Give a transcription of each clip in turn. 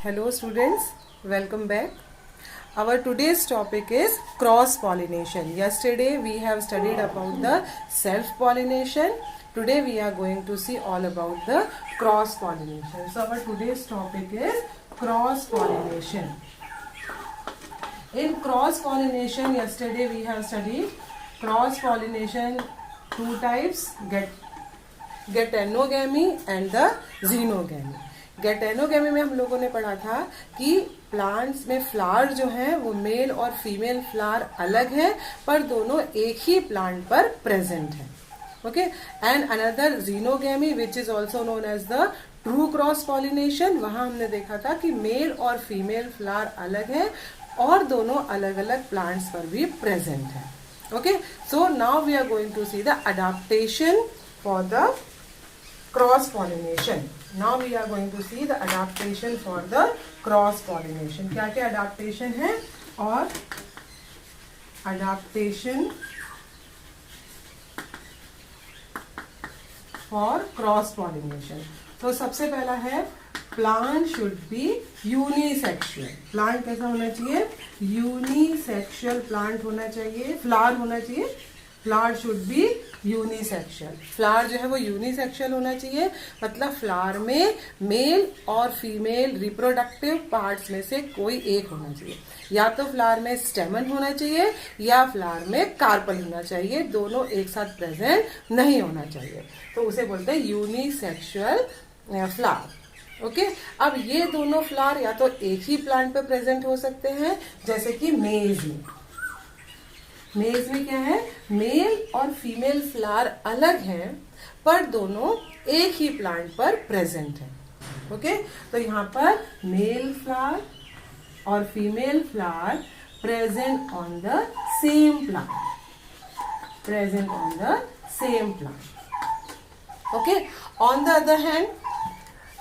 Hello students, welcome back. Our today's topic is cross pollination. Yesterday we have studied about the self pollination. Today we are going to see all about the cross pollination. So our today's topic is cross pollination. In cross pollination, yesterday we have studied cross pollination two types, geitonogamy and the xenogamy. Geitonogamy में हम लोगों ने पढ़ा था कि plants में flower जो है वो मेल और फीमेल फ्लावर अलग है पर दोनों एक ही प्लांट पर प्रेजेंट है. Okay, and another geitonogamy which is also known as the true cross pollination. वहां हमने देखा था कि मेल और फीमेल फ्लावर अलग है और दोनों अलग अलग प्लांट्स पर भी प्रेजेंट है. Okay, so now we are going to see the adaptation for the cross pollination. Now we are going to see the adaptation for the cross pollination. क्या क्या adaptation है और adaptation for cross pollination. तो सबसे पहला है plant should be unisexual. Plant कैसा होना चाहिए? यूनिसेक्सुअल प्लांट होना चाहिए. फ्लावर होना चाहिए. Flower should be unisexual. Flower जो है वो यूनिसेक्सुअल होना चाहिए, मतलब फ्लावर में मेल और फीमेल रिप्रोडक्टिव पार्ट्स में से कोई एक होना चाहिए. या तो फ्लावर में स्टेमन होना चाहिए या फ्लावर में कार्पल होना चाहिए. दोनों एक साथ प्रेजेंट नहीं होना चाहिए, तो उसे बोलते हैं यूनिसेक्सुअल फ्लावर. ओके, अब ये दोनों फ्लावर या तो एक ही प्लांट पे प्रेजेंट हो सकते हैं, जैसे कि मेज में. मेज में क्या है? मेल और फीमेल फ्लावर अलग हैं पर दोनों एक ही प्लांट पर प्रेजेंट है. ओके, तो यहाँ पर मेल फ्लावर और female flower present on the same plant. Present on the same plant. Okay, on the other hand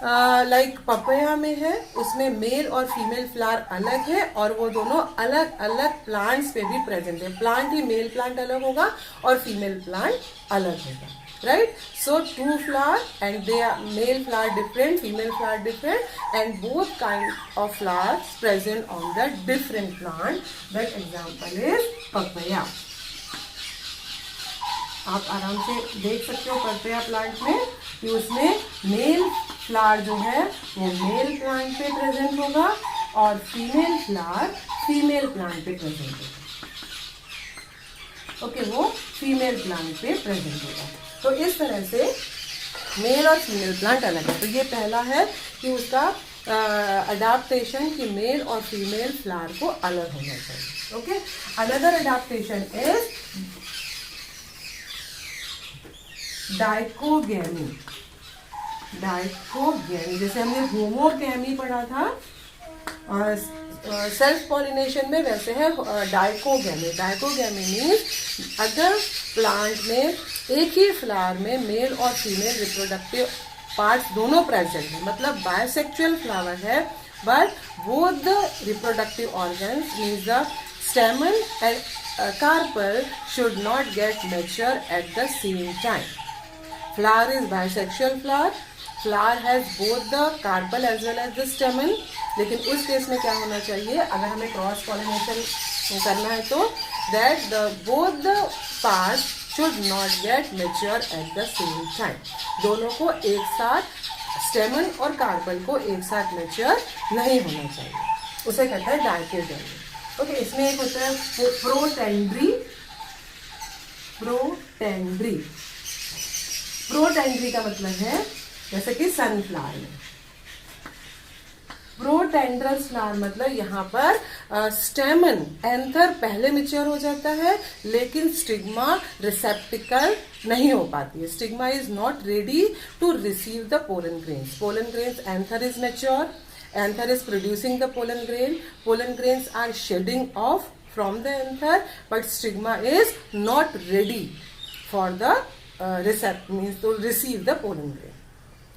like papaya में है, उसमें मेल और फीमेल फ्लावर अलग है और वो दोनों अलग अलग प्लांट्स पे भी प्रेजेंट है. प्लांट ही मेल प्लांट अलग होगा और फीमेल प्लांट अलग होगा. Right, so two flower and they are male flower different, female flower different and both kind of flowers present on the different plant. That example is papaya. आप आराम से देख सकते हो पपैया प्लांट में कि उसमें मेल फ्लावर जो है वो मेल प्लांट पे प्रेजेंट होगा और फीमेल फ्लावर फीमेल प्लांट पे प्रेजेंट होगा. ओके, वो फीमेल प्लांट पे प्रेजेंट होगा. तो इस तरह से मेल और फीमेल प्लांट अलग है. तो ये पहला है कि उसका अडेप्टेशन कि मेल और फीमेल फ्लावर को अलग होना चाहिए. Okay, another adaptation is dichogamy. Dichogamy जैसे हमने होमोगैमी पढ़ा था सेल्फ पॉलिनेशन में, वैसे है डाइकोगैमी. डाइकोगैमी मीन्स अगर प्लांट में एक ही फ्लावर में मेल और फीमेल रिप्रोडक्टिव पार्ट्स दोनों प्रेजेंट है, मतलब बायसेक्सुअल फ्लावर है but both the reproductive organs means the stamen and carpel should not get mature at the same time. Flower is bisexual flower. Flower has both the carpel as well as the stamen. लेकिन उस case में क्या होना चाहिए अगर हमें cross pollination करना है तो that the both the parts should not get mature at the same time. दोनों को एक साथ स्टेमन और कार्पल को एक साथ मैच्योर नहीं होना चाहिए. उसे कहते हैं डाइकोगैमी. ओके, इसमें एक होता है प्रोटेंड्री. प्रोटेंड्री प्रोटेंड्री का मतलब है जैसे कि सनफ्लावर में. प्रोटेंड्रस फ्लावर मतलब यहाँ पर स्टेमन एंथर पहले मैच्योर हो जाता है लेकिन स्टिग्मा रिसेप्टिकल नहीं हो पाती है. Stigma is not ready to receive the pollen grains. Pollen grains anther is mature. Anther is producing the pollen grain. Pollen grains are shedding off from the anther but stigma is not ready for the means to receive the pollen grain.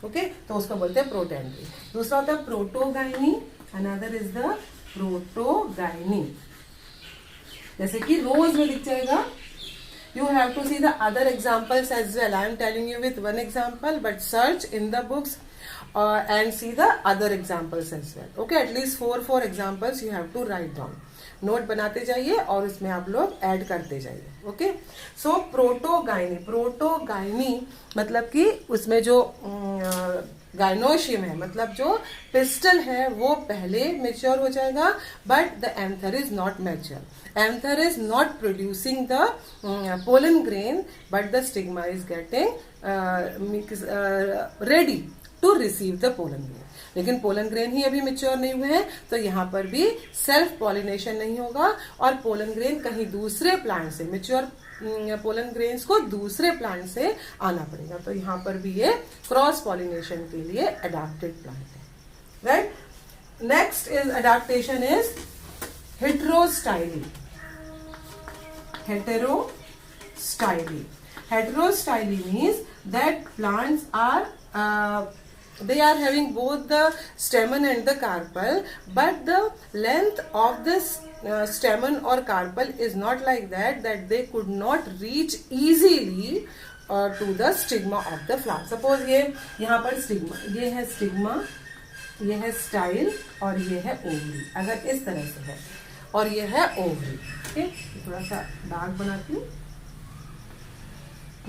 Okay, तो उसको बोलते हैं protandry. दूसरा होता है protogyny. Another is the protogyny. जैसे कि रोज में दिख जाएगा. You have to see the other examples as well. I am telling you with one example, but search in the books. and see the other examples as well. Okay, at least 4 examples you have to write down. Note बनाते जाइए और उसमें आप लोग add करते जाइए. Okay, सो protogyny मतलब कि उसमें जो गाइनोशियम है, मतलब जो पिस्टल है वो पहले मेच्योर हो जाएगा, but the anther is not mature. Anther is not producing the pollen grain, but the stigma is getting ready to receive the pollen grain. लेकिन पोलन ग्रेन ही अभी मेच्योर नहीं हुए हैं, तो यहाँ पर भी सेल्फ पॉलिनेशन नहीं होगा और पोलन ग्रेन कहीं दूसरे प्लांट से, मेच्योर पोलन ग्रेन्स को दूसरे प्लांट से आना पड़ेगा. तो यहाँ पर भी ये क्रॉस पॉलिनेशन के लिए अडेप्टेड प्लांट है. Right, next is adaptation is हेटेरोस्टाइली. हेटेरोस्टाइली means that plants are they are having both the stamen and the carpel, but the length of this stamen or carpel is not like that they could not reach easily to the stigma of the flower. Suppose ये यहाँ पर stigma, ये है stigma, ये है style और ये है ओवरी. अगर इस तरह से है और ये है ओवरी. ओके, थोड़ा सा डार्क बनाती हूँ.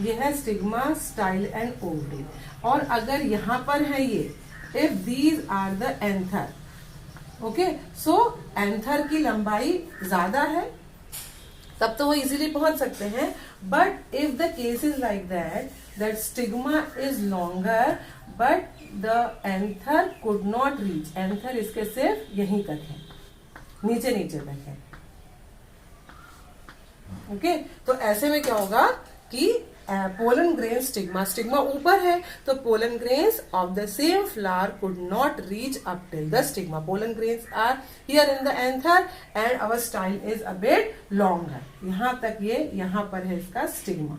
ये है स्टिग्मा, स्टाइल एंड ओवरी. और अगर यहाँ पर है ये, if these are the anther, okay, so anther की लंबाई ज्यादा है तब तो वो इजीली पहुंच सकते हैं. But if the case is like that stigma is longer but the anther could not reach. Anther इसके सिर्फ यहीं तक है, नीचे तक है. ओके, तो ऐसे में क्या होगा कि पोलन ग्रेन स्टिग्मा ऊपर है, तो pollen grains of the same flower could not reach up till the stigma. Pollen grains are here in the anther and our style is a bit longer. यहां तक ये, यहां पर है इसका स्टिग्मा.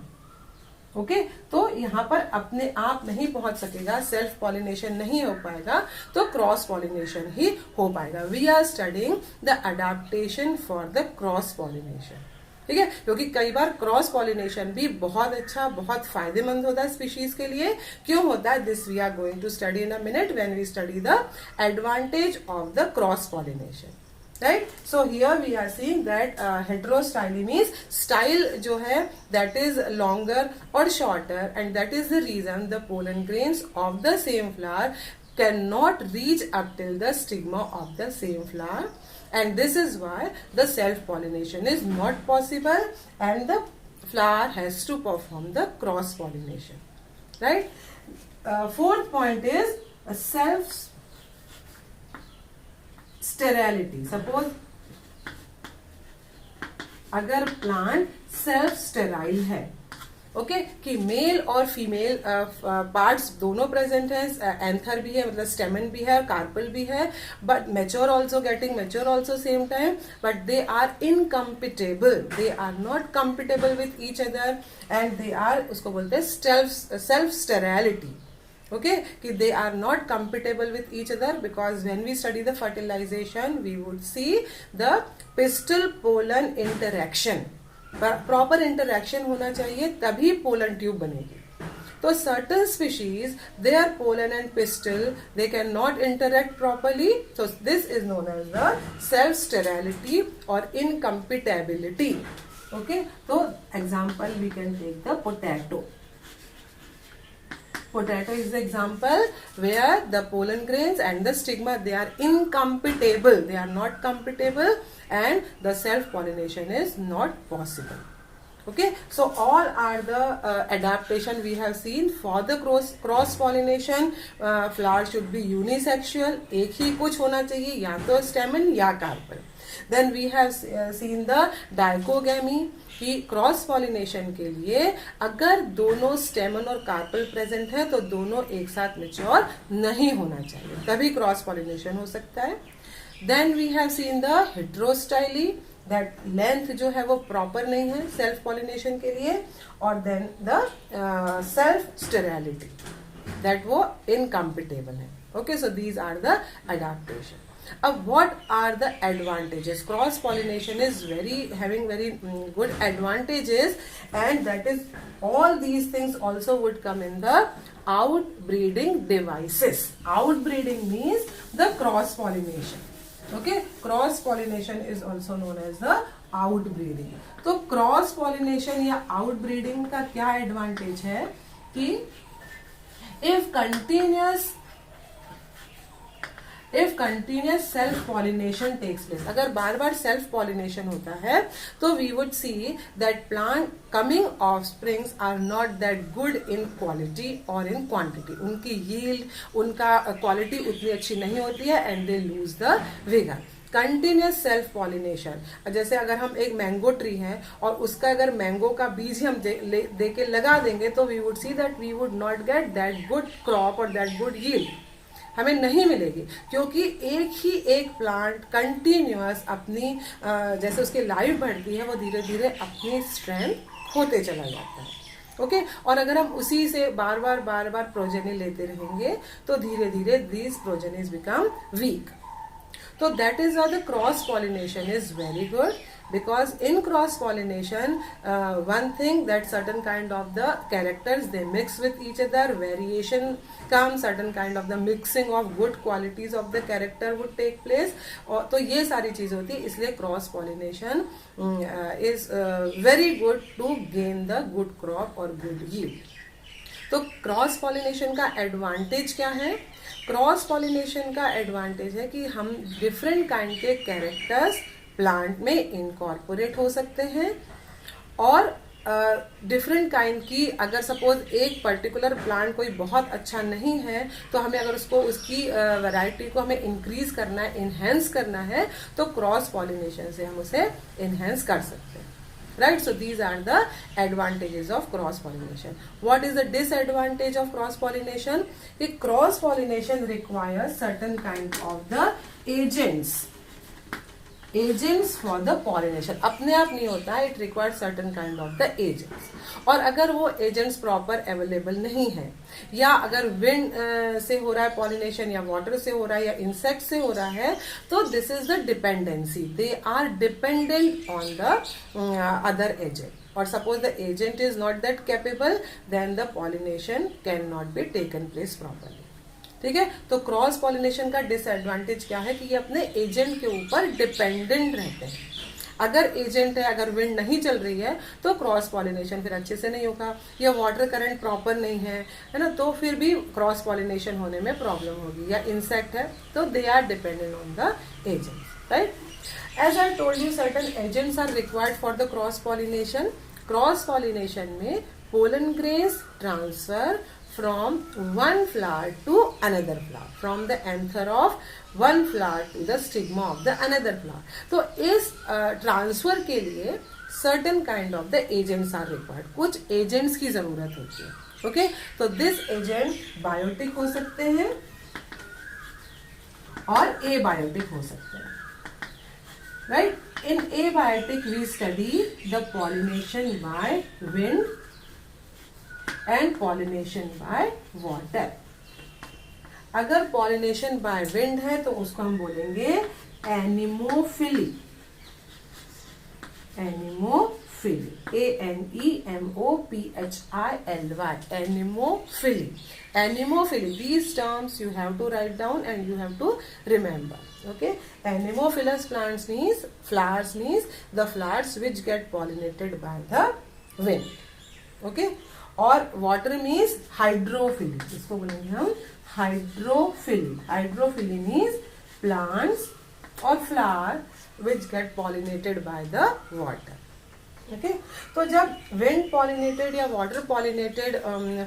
ओके, तो यहां पर अपने आप नहीं पहुंच सकेगा, सेल्फ पॉलिनेशन नहीं हो पाएगा, तो क्रॉस पॉलिनेशन ही हो पाएगा. We are studying the adaptation for the cross pollination. ठीक है, क्योंकि कई बार क्रॉस पॉलिनेशन भी बहुत अच्छा, बहुत फायदेमंद होता है स्पीशीज के लिए. क्यों होता है, this we are going to study in a minute when we study the advantage of the cross pollination. Right, so here we are seeing that heterostyly means style जो है दैट इज लॉन्गर और shorter, and that is the reason the pollen grains of the same flower can not reach up till the stigma of the same flower. And this is why the self-pollination is not possible and the flower has to perform the cross-pollination. Right? Fourth point is self-sterility. Suppose अगर plant self-sterile है, okay, कि male और female parts दोनों present है, anther भी है, मतलब stamen भी है, कार्पल भी है, but mature also, getting mature also same time, but they are incompatible, they are not compatible with each other and they are, उसको बोलते हैं self sterility. okay, they are not compatible with each other, because when we study the fertilization we would see the pistil pollen interaction. Proper interaction होना चाहिए तभी pollen tube बनेगी. तो certain species, their pollen and pistil, they cannot interact properly, so this is known as the self sterility or incompatibility. Okay, so example we can take the potato. Potato is the example where the pollen grains and the stigma, they are incompatible, they are not compatible, and the self pollination is not possible. Okay, so all are the adaptation we have seen for the cross pollination. Flower should be unisexual, एक ही कुछ होना चाहिए, या तो stamen या carpel. Then we have seen the dichogamy, कि cross pollination के लिए अगर दोनों स्टेमन और कार्पल प्रेजेंट है तो दोनों एक साथ मैच्योर नहीं होना चाहिए, तभी क्रॉस पॉलिनेशन हो सकता है. Then we have seen the heterostyly, that length जो है वो प्रॉपर नहीं है सेल्फ पॉलिनेशन के लिए, और then the self sterility, that वो इनकम्पिटेबल है. Okay, so these are the adaptation. What are the advantages? Cross pollination is having very good advantages, and that is all these things also would come in the outbreeding devices. Outbreeding means the cross pollination. Okay, cross pollination is also known as the outbreeding. तो cross pollination या outbreeding का क्या advantage है कि if continuous self pollination takes place, अगर बार बार self pollination होता है तो we would see that plant coming off springs are not that good in quality और इन क्वांटिटी. उनकी यील्ड, उनका क्वालिटी उतनी अच्छी नहीं होती है and they lose the vigour. Continuous self pollination, जैसे अगर हम एक मैंगो ट्री है और उसका अगर मैंगो का बीज ही हम दे के लगा देंगे तो we would see that we would not get that good crop और दैट गुड यील्ड, हमें नहीं मिलेगी. क्योंकि एक प्लांट कंटिन्यूअस अपनी जैसे उसकी लाइफ बढ़ती है वो धीरे धीरे अपनी स्ट्रेंथ होते चला जाता है. ओके और अगर हम उसी से बार बार प्रोजेनी लेते रहेंगे तो धीरे धीरे these progenies become weak. So that is why the cross pollination is very good, because in cross pollination one thing that certain kind of the characters they mix with each other, variation comes, certain kind of the mixing of good qualities of the character would take place. और तो ये सारी चीज होती है, इसलिए cross pollination is very good to gain the good crop or good yield. तो cross pollination का एडवांटेज क्या है? क्रॉस पॉलिनेशन का एडवांटेज है कि हम डिफरेंट काइंड के कैरेक्टर्स प्लांट में इनकॉर्पोरेट हो सकते हैं और डिफरेंट काइंड की, अगर सपोज एक पर्टिकुलर प्लांट कोई बहुत अच्छा नहीं है तो हमें अगर उसको उसकी वैरायटी को हमें इंक्रीज करना है, इनहेंस करना है, तो क्रॉस पॉलिनेशन से हम उसे इनहेंस कर सकते हैं. Right, so these are the advantages of cross pollination. What is the disadvantage of cross pollination? Cross pollination requires certain kind of the agents for the pollination. अपने आप नहीं होता है, it requires certain kind of the agents. और अगर वो agents proper available नहीं है, या अगर wind से हो रहा है pollination, या water से हो रहा है, या insect से हो रहा है, तो this is the dependency. They are dependent on the other agent. Or suppose the agent is not that capable, then the pollination cannot be taken place properly. ठीक है, तो क्रॉस पॉलिनेशन का डिसएडवांटेज क्या है कि ये अपने एजेंट के ऊपर डिपेंडेंट रहते हैं. अगर एजेंट है, अगर विंड नहीं चल रही है तो क्रॉस पॉलिनेशन फिर अच्छे से नहीं होगा, या वाटर करंट प्रॉपर नहीं है ना, तो फिर भी क्रॉस पॉलिनेशन होने में प्रॉब्लम होगी. या इंसेक्ट है तो they are dependent on the agents. Right, as I told you certain agents are required for the cross pollination. Cross pollination में pollen grains transfer from one flower to another flower, from the anther of one flower to the stigma of the another flower. तो इस transfer के लिए certain kind of the agents are required. कुछ agents की जरूरत होती है. Okay, तो this agent बायोटिक हो सकते हैं और abiotic हो सकते हैं. Right? In abiotic we study the pollination by wind and pollination by water. अगर pollination by wind है तो उसको हम बोलेंगे anemophily. Anemophily, ANEMOPHILY, anemophily. Anemophily, these terms you have to write down and you have to remember. Okay, anemophilous plants means flowers, means the flowers which get pollinated by the wind. Okay, और water means hydrophily, इसको बोलेंगे हम hydrophily. Hydrophily means plants और flower which get pollinated by the water. Okay, तो जब wind pollinated या water pollinated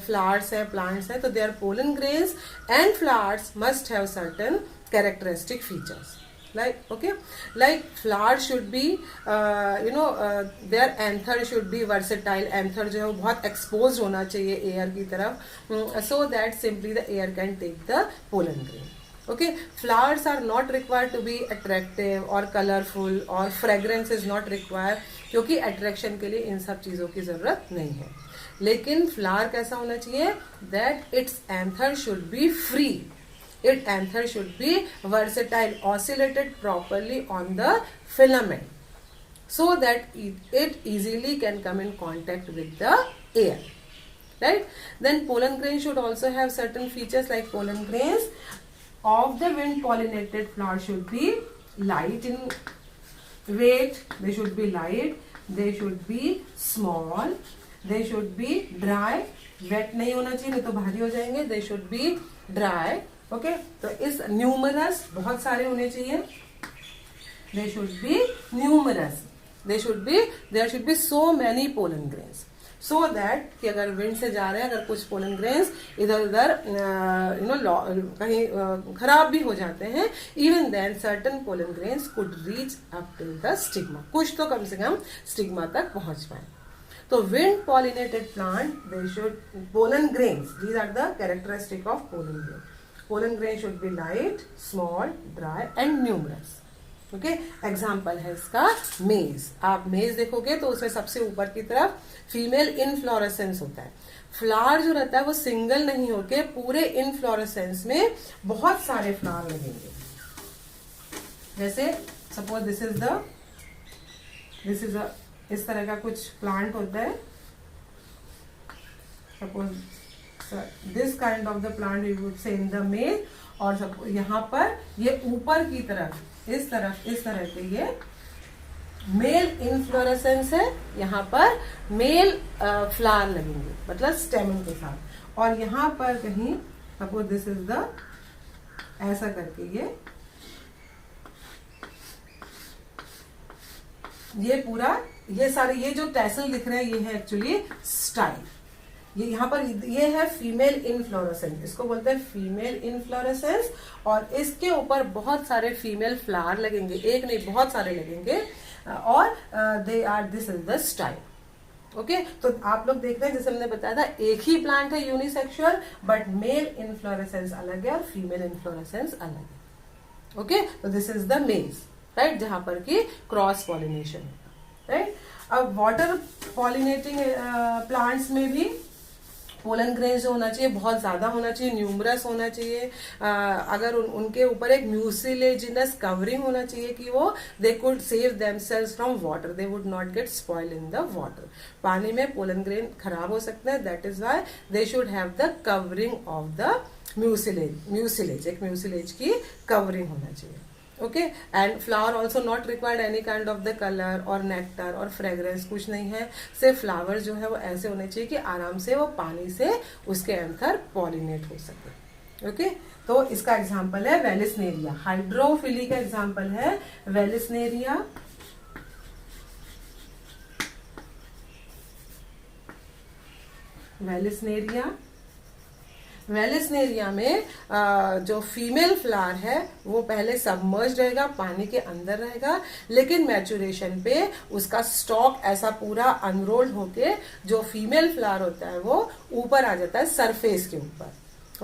flowers है, plants है, तो they are pollen grains and flowers must have certain characteristic features. like flower should be their anther should be versatile. anther जो है वो बहुत exposed होना चाहिए air की तरफ, so that simply the air can take the pollen grain. Okay, flowers are not required to be attractive or colorful, or fragrance is not required, क्योंकि attraction के लिए इन सब चीजों की जरूरत नहीं है. लेकिन flower कैसा होना चाहिए? that its anther should be free. Its anther should be versatile, oscillated properly on the filament, so that it easily can come in contact with the air. right? Then pollen grains should also have certain features like pollen grains of the wind pollinated flower should be light in weight, they should be light, they should be small, they should be dry, wet नहीं होना चाहिए नहीं तो भारी हो जाएंगे, they should be dry, okay? तो इस numerous बहुत सारे होने चाहिए, they should be numerous, there should be so many pollen grains so that कि अगर विंड से जा रहे हैं अगर कुछ पोलन ग्रेन्स इधर उधर कहीं खराब भी हो जाते हैं, even then certain pollen grains could reach up to the stigma, कुछ तो कम से कम स्टिग्मा तक पहुंच पाए. तो wind pollinated plant they should pollen grains, these are the characteristic of pollen grain. Pollen grain should be light, small, dry and numerous. Okay, example है इसका मेज. आप मेज देखोगे तो उसमें सबसे ऊपर की तरफ फीमेल इनफ्लोरेसेंस होता है. फ्लावर जो रहता है वो सिंगल नहीं होके पूरे इनफ्लोरेसेंस में बहुत सारे फ्लावर लगेंगे. जैसे सपोज दिस इज इस तरह का कुछ प्लांट होता है. Suppose this kind of the plant we would say in the मेज. और यहाँ पर ये ऊपर की तरफ इस तरह के ये मेल इनफ्लोरेसेंस है. यहाँ पर मेल फ्लावर लगेंगे मतलब स्टेमन के साथ. और यहाँ पर कहीं सपोज दिस इज द ऐसा करके ये पूरा ये सारे ये जो टैसल दिख रहे हैं ये है एक्चुअली स्टाइल. ये यहाँ पर ये है फीमेल इनफ्लोरेसेंस, इसको बोलते हैं फीमेल इनफ्लोरेसेंस. और इसके ऊपर बहुत सारे फीमेल फ्लावर लगेंगे, एक नहीं बहुत सारे लगेंगे. और they are this is the style. Okay, तो आप लोग देख रहे हैं जैसे हमने बताया था एक ही प्लांट है यूनिसेक्सुअल, बट मेल इन्फ्लोरेसेंस अलग है और फीमेल इन्फ्लोरेसेंस अलग है. ओके, तो दिस इज द मेज, राइट, जहां पर की क्रॉस पॉलिनेशन है, राइट. अब वाटर पॉलिनेटिंग प्लांट्स में भी पोलन ग्रेन्स जो होना चाहिए बहुत ज्यादा होना चाहिए, न्यूमरस होना चाहिए. अगर उनके ऊपर एक म्यूसिलेजिनस कवरिंग होना चाहिए कि वो they could save themselves from water, they would not gate spoil in the water. पानी में पोलन ग्रेन खराब हो सकते हैं, that is why they should have the covering of the mucilage, एक म्यूसिलेज की कवरिंग होना चाहिए. Okay, and flower also not required any kind of the colour और नेक्टर और फ्रेग्रेंस, कुछ नहीं है. सिर्फ फ्लावर जो है वो ऐसे होने चाहिए कि आराम से वो पानी से उसके अंदर पॉलिनेट हो सके. ओके, तो इसका एग्जांपल है वेलिस्नेरिया. हाइड्रोफिली का एग्जांपल है वेलिस्नेरिया. वेलिस्नेरिया में जो फीमेल फ्लावर है वो पहले सबमर्ज रहेगा, पानी के अंदर रहेगा, लेकिन मैचुरेशन पे उसका स्टॉक ऐसा पूरा अनरोल्ड होके जो फीमेल फ्लावर होता है वो ऊपर आ जाता है सरफेस के ऊपर.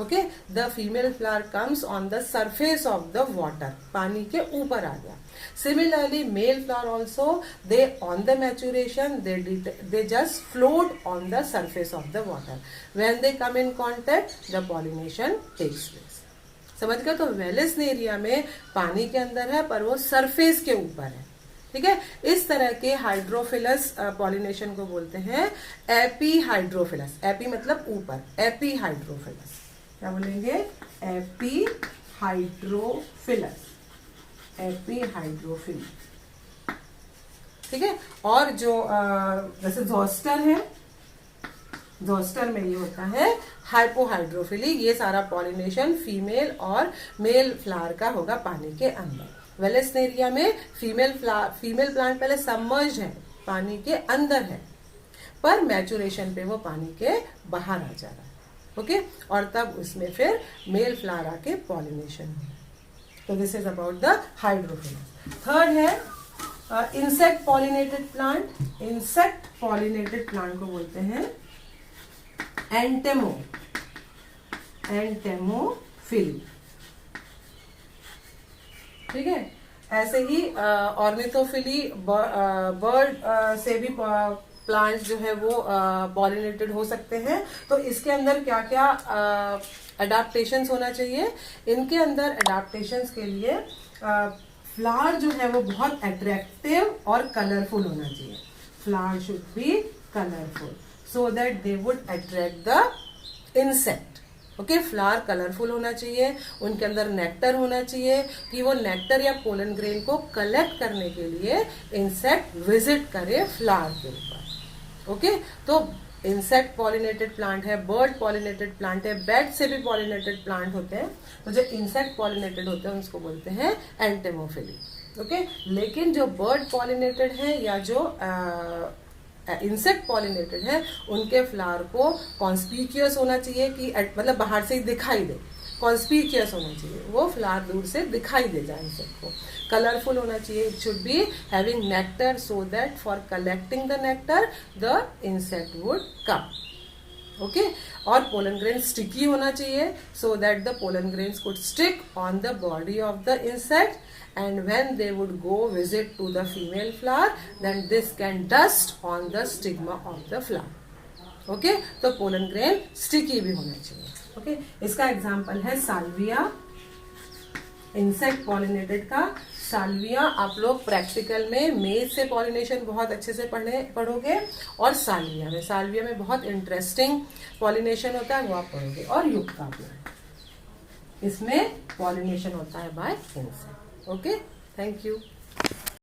Okay, the female flower comes on the surface of the water, पानी के ऊपर आ गया. Similarly, male flower also, they on the maturation, they just float on the surface of the water. When they come in contact, the pollination takes place. समझ गए? तो Vallisneria में पानी के अंदर है पर वो सरफेस के ऊपर है. ठीक है, इस तरह के हाइड्रोफिलस पॉलिनेशन को बोलते हैं एपी हाइड्रोफिलस. एपी मतलब ऊपर, एपी हाइड्रोफिलस. क्या बोलेंगे? Epihydrophilous, epihydrophily. ठीक है, और जो जैसे जोस्टर है, जोस्टर में ये होता है हाइपोहाइड्रोफिली. ये सारा पॉलिनेशन फीमेल और मेल फ्लावर का होगा पानी के अंदर. वेलिस्नेरिया में फीमेल प्लांट पहले सबमर्ज्ड है, पानी के अंदर है, पर मैचुरेशन पे वो पानी के बाहर आ जा रहा है. ओके, और तब उसमें फिर मेल फ्लावर आके पॉलिनेशन हो. तो this is about the hydrophilous. Third है insect pollinated plant. Insect pollinated plant को बोलते हैं एंटेमोफिल. ठीक है, ऐसे ही ऑर्निथोफिली बर्ड से भी प्लांट्स जो है वो पॉलिनेटेड हो सकते हैं. तो इसके अंदर क्या क्या अडाप्टेशंस होना चाहिए? इनके अंदर अडाप्टेशंस के लिए फ्लावर जो है वो बहुत अट्रैक्टिव और कलरफुल होना चाहिए. Flower should be colourful. so that they would attract the insect. Okay, flower colourful होना चाहिए, उनके अंदर नेक्टर होना चाहिए कि वो नेक्टर या पोलन ग्रेन को कलेक्ट करने के लिए इंसेक्ट विजिट करे फ्लावर के ऊपर. ओके, तो इंसेक्ट पॉलिनेटेड प्लांट है, बर्ड पॉलिनेटेड प्लांट है, बैट से भी पॉलिनेटेड प्लांट होते हैं. तो जो इंसेक्ट पॉलिनेटेड होते हैं उसको बोलते हैं एंटेमोफिली. ओके, लेकिन जो बर्ड पॉलिनेटेड है या जो इंसेक्ट पॉलिनेटेड है उनके फ्लावर को कॉन्स्पिक्यूअस होना चाहिए कि मतलब बाहर से ही दिखाई दे, कॉन्स्पिक्यूअस होना चाहिए, वो फ्लावर दूर से दिखाई दे जाए इंसेक्ट को. कलरफुल होना चाहिए, it should be having nectar so that for collecting the nectar the insect would come. Okay, और पोलन ग्रेन स्टिकी होना चाहिए so that the pollen grains could stick on the body of the insect, and when they would go visit to the female flower, then this can dust on the stigma of the flower. Okay, तो pollen grain sticky भी होना चाहिए. Okay, इसका example है Salvia, insect pollinated का. Salvia आप लोग practical में मेज से पॉलिनेशन बहुत अच्छे से पढ़ोगे, और साल्विया में बहुत इंटरेस्टिंग पॉलिनेशन होता है वो आप पढ़ोगे, और युक्ता प्लांट इसमें पॉलिनेशन होता है bye insect. Okay, thank you.